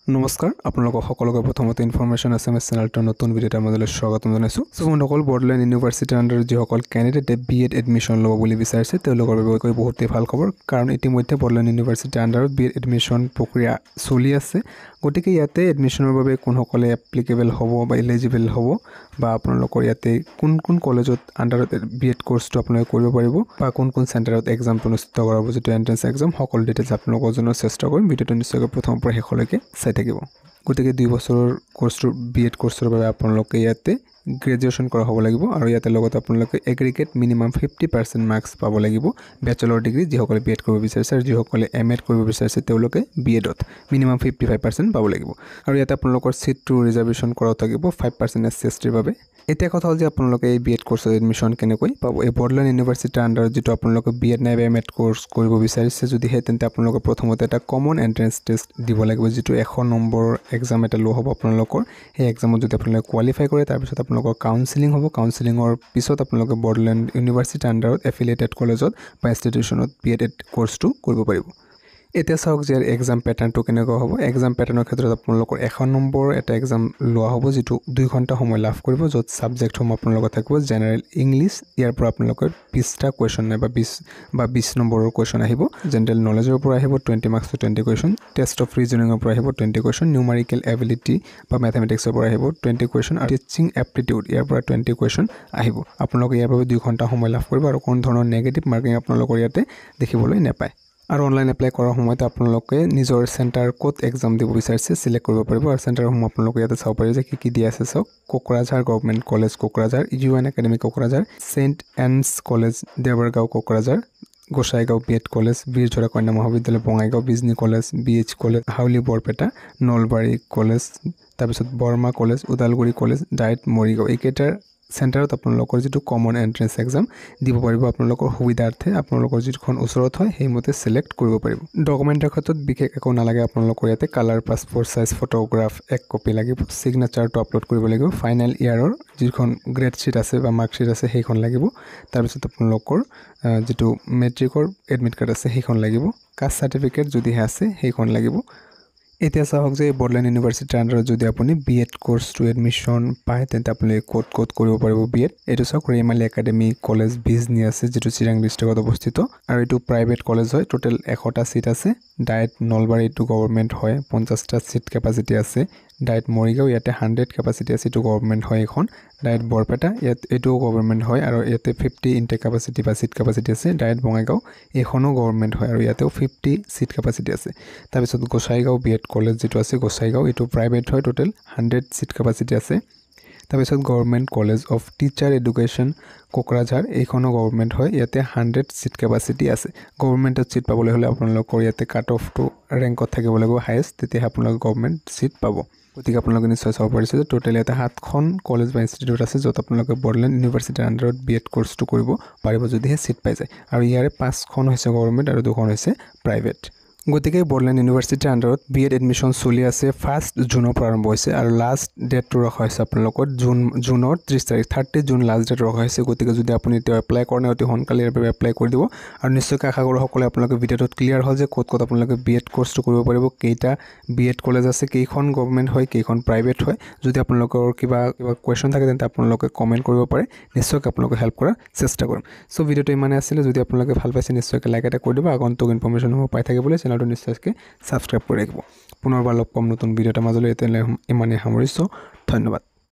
নমস্কাৰ আপোনালোকক সকলোকে প্ৰথমতে ইনফৰমেশ্যন এছএমএছ চেনেলটোৰ নতুন ভিডিঅ'টা মাজলৈ স্বাগতম জনাইছোঁ। সো বন্ধুসকল, বড়োলেণ্ড ইউনিভাৰ্চিটিৰ আণ্ডাৰত যিসকল কেণ্ডিডেটে BEd এডমিশ্যন ল'ব বুলি বিচাৰিছে তেওঁলোকৰ বাবে বহুতেই ভাল খবৰ, কাৰণ ইতিমধ্যে বড়োলেণ্ড ইউনিভাৰ্চিটিৰ আণ্ডাৰত BEd এডমিশ্যন প্ৰক্ৰিয়া চলি আছে। গতিকে ইয়াতে এডমিশ্যনৰ বাবে কোনসকলে এপ্লিকেবল হ'ব বা এলিজিবল হ'ব বা আপোনালোকৰ ইয়াতে কোন কোন কলেজত আণ্ডাৰত BEd কোৰ্চটো আপোনালোকে কৰিব পাৰিব বা কোন কোন চেণ্টাৰত এক্সামটো অনুষ্ঠিত কৰাব, যিটো এণ্ট্ৰেন্স এক্সাম, সকলো ডিটেইলছ আপোনালোকৰ জনাৰ চেষ্টা কৰিম। ভিডিঅ'টো নিশ্চয়কৈ প্ৰথমৰ পৰা শেষলৈকে চাই থাকিব। গতিকে 2 বছৰৰ কোৰ্সটোৰ BEd কোৰ্সৰ বাবে আপোনালোকে ইয়াতে গ্ৰেজুৱেশ্যন কৰা হ'ব লাগিব আৰু ইয়াতে লগত আপোনালোকে এগ্ৰিগেট মিনিমাম 50% মাৰ্কছ পাব লাগিব। বেচেলৰ ডিগ্ৰী যিসকলে BEd কৰিব বিচাৰিছে আৰু যিসকলে MAd কৰিব বিচাৰিছে তেওঁলোকে BEdত মিনিমাম 55% পাব লাগিব। আৰু ইয়াতে আপোনালোকৰ সিটটো ৰিজাৰ্ভেশ্যন কৰা থাকিব 5% SC/STৰ বাবে। এতিয়া কথা হ'ল যে আপোনালোকে এই BEd কোৰ্সত এডমিশ্যন কেনেকৈ পাব। এই বড়োলেণ্ড ইউনিভাৰ্চিটিৰ আণ্ডাৰত যিটো আপোনালোকে BEd নাইবা MAd কোৰ্স কৰিব বিচাৰিছে যদিহে, তেন্তে আপোনালোকে প্ৰথমতে এটা কমন এণ্ট্ৰেন্স টেষ্ট দিব লাগিব, যিটো 100 নম্বৰৰ এক্সাম এটা লোৱা হ'ব আপোনালোকৰ। সেই এক্সামত যদি আপোনালোকে কোৱালিফাই কৰে তাৰপিছত আপোনালোকৰ কাউন্সেলিং হ'ব। কাউন্সেলিঙৰ পিছত আপোনালোকে বড়োলেণ্ড ইউনিভাৰ্চিটিৰ আণ্ডাৰত এফিলিয়েটেড কলেজত বা ইনষ্টিটিউশ্যনত BEd কোৰ্সটো কৰিব পাৰিব। এতিয়া চাওক যে এক্সাম প্যাটাৰ্নটো কেনেকুৱা হ'ব। এক্সাম প্যাটাৰ্নৰ ক্ষেত্ৰত আপোনালোকৰ 100 নম্বৰৰ এটা এক্সাম লোৱা হ'ব, যিটো 2 ঘণ্টা সময় লাভ কৰিব, য'ত ছাবজেক্টসমূহ আপোনালোকৰ থাকিব জেনেৰেল ইংলিছ। ইয়াৰ পৰা আপোনালোকৰ 20টা কুৱেশ্যন নাইবা 20 নম্বৰৰ কুৱেশ্যন আহিব। জেনেৰেল নলেজৰ পৰা আহিব 20 মাৰ্কছৰ 20 কুৱেশ্যন, টেষ্ট অফ ৰিজনিঙৰ পৰা আহিব 20 কুৱেশ্যন, নিউমাৰিকেল এবিলিটি বা মেথমেটিক্সৰ পৰা আহিব 20 কুৱেশ্যন আৰু টিচিং এপ্টিটিউড ইয়াৰ পৰা 20 কুৱেশ্যন আহিব। আপোনালোকে ইয়াৰ বাবে 2 ঘণ্টা সময় লাভ কৰিব আৰু কোনো ধৰণৰ নেগেটিভ মাৰ্কিং আপোনালোকৰ ইয়াতে দেখিবলৈ নাপায়। আৰু অনলাইন এপ্লাই কৰাৰ সময়তে আপোনালোকে নিজৰ চেণ্টাৰ ক'ত এক্সাম দিব বিচাৰিছে চিলেক্ট কৰিব পাৰিব। আৰু চেণ্টাৰসমূহ আপোনালোকে ইয়াতে চাব পাৰিব যে কি দিয়া আছে। চাওক, Kokrajhar government college Kokrajhar, UN academy Kokrajhar, saint Anne's college Deborgaon Kokrajhar, Gossaigaon BEd college, Birjhora Kanya Mahavidyalaya Bongaigaon, Bijni college, BH college, Howly Barpeta, Nalbari college, তাৰপিছত Barama college, Udalguri college, DIET Morigaon. এইকেইটাৰ চেণ্টাৰত আপোনালোকৰ যিটো কমন এণ্ট্ৰেন্স এক্সাম দিব পাৰিব। আপোনালোকৰ সুবিধাৰ্থে আপোনালোকৰ যিখন ওচৰত হয় সেইমতে চিলেক্ট কৰিব পাৰিব। ডকুমেণ্টৰ ক্ষেত্ৰত বিশেষ একো নালাগে। আপোনালোকৰ ইয়াতে colour passport size photograph 1 copy লাগিব, ছিগনেচাৰটো আপলোড কৰিব লাগিব, ফাইনেল ইয়াৰৰ যিখন গ্ৰেড শ্বীট আছে বা মাৰ্কশ্বীট আছে সেইখন লাগিব, তাৰপিছত আপোনালোকৰ যিটো মেট্ৰিকৰ এডমিট কাৰ্ড আছে সেইখন লাগিব, কাষ্ট চাৰ্টিফিকেট যদিহে আছে সেইখন লাগিব। এতিয়া চাওক যে বড়োলেণ্ড ইউনিভাৰ্চিটিৰ আণ্ডাৰত যদি আপুনি BEd কোৰ্সটো এডমিশ্যন পায় তেন্তে আপুনি ক'ত কৰিব পাৰিব BEd। এইটো চাওক, ৰেমালি একাডেমি কলেজ বিজনী আছে, যিটো চিৰাং ডিষ্ট্ৰিক্টত অৱস্থিত আৰু এইটো প্ৰাইভেট কলেজ হয়। টোটেল 100টা চিট আছে। ডাইট নলবাৰী এইটো গভৰ্ণমেণ্ট হয়, 50টা চিট কেপাচিটি আছে। ডাইট মৰিগাঁও ইয়াতে 100 কেপাচিটি আছে, এইটো গভৰ্ণমেণ্ট হয় এইখন। ডাইট বৰপেটা ইয়াত এইটোও গভৰ্ণমেণ্ট হয় আৰু ইয়াতে 50 ইনটেক কেপাচিটি বা চিট কেপাচিটি আছে। ডাইট বঙাইগাঁও এইখনো গভৰ্ণমেণ্ট হয় আৰু ইয়াতেও 50 চিট কেপাচিটি আছে। তাৰপিছত গোসাইগাঁও BEd কলেজ যিটো আছে গোসাইগাঁও, এইটো প্ৰাইভেট হয়, টোটেল 100 চিট কেপাচিটি আছে। তাৰপিছত government college of teacher education Kokrajhar, এইখনো গভৰ্ণমেণ্ট হয়, ইয়াতে 100 চিট কেপাচিটি আছে। গভৰ্ণমেণ্টত চিট পাবলৈ হ'লে আপোনালোকৰ ইয়াতে কাট অফটো ৰেংকত থাকিব লাগিব হায়েষ্ট, তেতিয়াহে আপোনালোকে গভৰ্ণমেণ্ট চিট পাব। গতিকে আপোনালোকে নিশ্চয় চাব পাৰিছে যে টোটেল ইয়াতে 7খন কলেজ বা ইনষ্টিটিউট আছে, য'ত আপোনালোকে বড়োলেণ্ড ইউনিভাৰ্চিটিৰ আণ্ডাৰত BEd কোৰ্সটো কৰিব পাৰিব যদিহে চিট পাই যায়। আৰু ইয়াৰে 5খন হৈছে গভৰ্ণমেণ্ট আৰু 2খন হৈছে প্ৰাইভেট। গতিকে বড়োলেণ্ড ইউনিভাৰ্চিটিৰ আণ্ডাৰত BEd এডমিশ্যন চলি আছে। 1 জুনৰ পৰা আৰম্ভ হৈছে আৰু লাষ্ট ডেটটো ৰখা হৈছে আপোনালোকৰ জুনৰ 30 তাৰিখ, 30 জুন লাষ্ট ডেট ৰখা হৈছে। গতিকে যদি আপুনি এতিয়া এপ্লাই কৰে নাই অতি সোনকালে ইয়াৰ বাবে এপ্লাই কৰি দিব। আৰু নিশ্চয়কৈ আশা কৰোঁ সকলোৱে আপোনালোকে ভিডিঅ'টোত ক্লিয়াৰ হ'ল যে ক'ত আপোনালোকে BEd কোৰ্সটো কৰিব পাৰিব, কেইটা BEd কলেজ আছে, কেইখন গভৰ্ণমেণ্ট হয়, কেইখন প্ৰাইভেট হয়। যদি আপোনালোকৰ কিবা কুৱেশ্যন থাকে তেন্তে আপোনালোকে কমেণ্ট কৰিব পাৰে, নিশ্চয়কৈ আপোনালোকে হেল্প কৰাৰ চেষ্টা কৰিম। চ' ভিডিঅ'টো ইমানে আছিলে। যদি আপোনালোকে ভাল পাইছে নিশ্চয়কৈ লাইক এটা কৰি দিব। আগন্তুক ইনফৰমেশ্যনসমূহ পাই থাকিবলৈ চেনেলটো নিশ্চয়কৈ ছাবস্ক্ৰাইব কৰি ৰাখিব। পুনৰবাৰ লগ পাম নতুন ভিডিঅ'টাৰ মাজলৈ। এতিয়ালৈ ইমানেই সামৰিছোঁ। ধন্যবাদ।